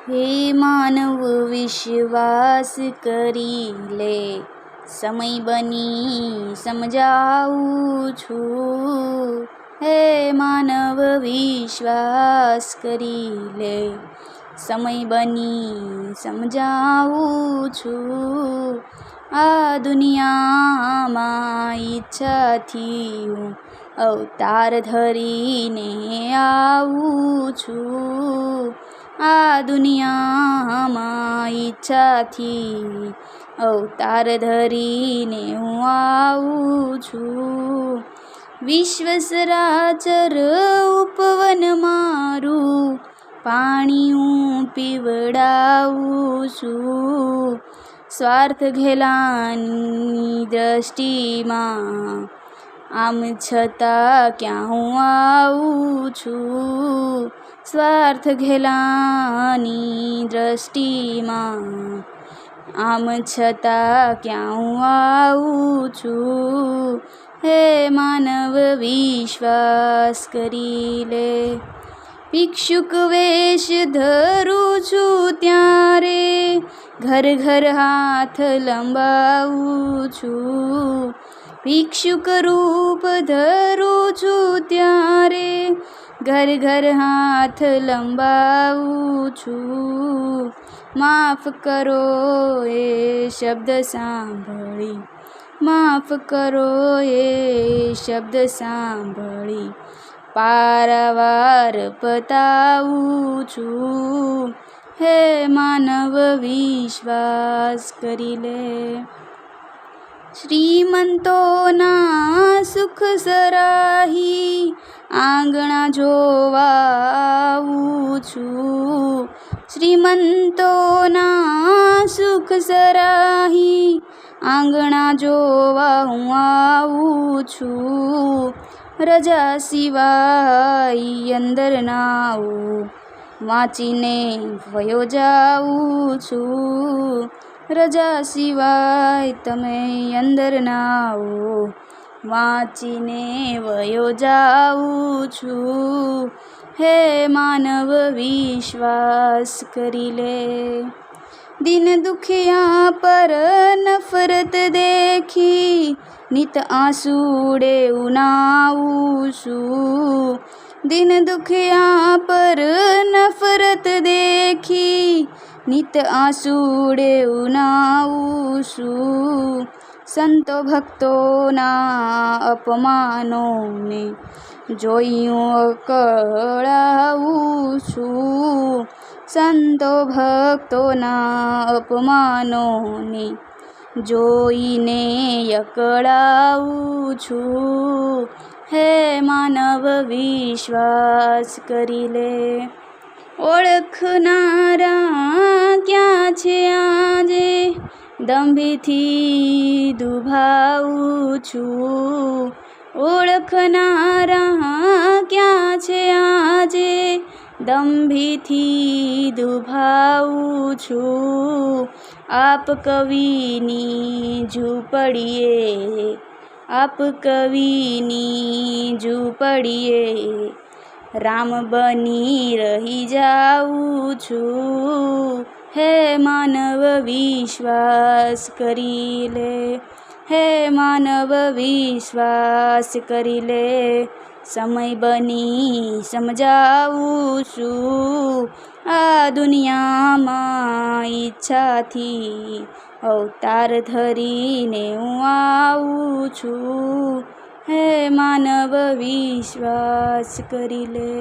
હે માનવ વિશ્વાસ કરી લે, સમય બની સમજાવું છું. હે માનવ વિશ્વાસ કરી લે, સમય બની સમજાવું છું. આ દુનિયામાં ઈચ્છાથી હું અવતાર ધરીને આવું છું. આ દુનિયામાં ઈચ્છાથી અવતાર ધરીને હું આવું છું. વિશ્વ સરાચર ઉપવન મારું પાણી હું પીવડાવું છું. સ્વાર્થ ઘેલાની દ્રષ્ટિમાં આમ છતાં ક્યાં હું આવું છું. સ્વાર્થ ઘેલાની દ્રષ્ટિમાં આમ છતાં ક્યાં હું આવું છું. હે માનવ વિશ્વાસ કરી લે, ભિક્ષુક વેશ ધરું છું ત્યારે ઘર ઘર હાથ લંબાવું છું. ભિક્ષુક રૂપ ધરું છું ત્યારે ઘર ઘર હાથ લંબાવું છું. માફ કરો એ શબ્દ સાંભળી, માફ કરો એ શબ્દ સાંભળી પારાવાર પતાવું છું. હે માનવ વિશ્વાસ કરી લે, શ્રીમંતોના સુખ સરાહી આંગણા જોવા આવું છું. શ્રીમંતોના સુખ સરાહી આંગણા જોવા હું આવું છું. રજા સિવાય અંદર ના આવું, વાંચીને વયો જાઉં છું. રજા સિવાય તમે અંદર ના આવો, વાંચીને વયો જાઉં છું. હે માનવ વિશ્વાસ કરી લે, દિન દુખિયા પર નફરત દેખી નિત આંસુડે ઉનાવું છું. દિન દુખિયા પર નફરત દેખી નિત આંસુડે ઉનાવું છું. સંતો ભક્તોના અપમાનોને જોયું અકળાવું છું. સંતો ભક્તોના અપમાનોને જોઈને અકળાવું છું. હે માનવ વિશ્વાસ કરી લે, ઓળખનારા ક્યાં છે આજે દંભીથી દુભાવું છું. ઓળખનારા ક્યાં છે આજે દંભીથી દુભાવું છું. આપ કવિની ઝૂંપડીએ, આપ કવિની ઝૂંપડીએ રામ બની રહી જાઉં છું. હે માનવ વિશ્વાસ કરી લે, હે માનવ વિશ્વાસ કરી લે, સમય બની સમજાવું છું. આ દુનિયામાં ઈચ્છાથી અવતાર ધરીને હું આવું છું. હે માનવ વિશ્વાસ કરી લે.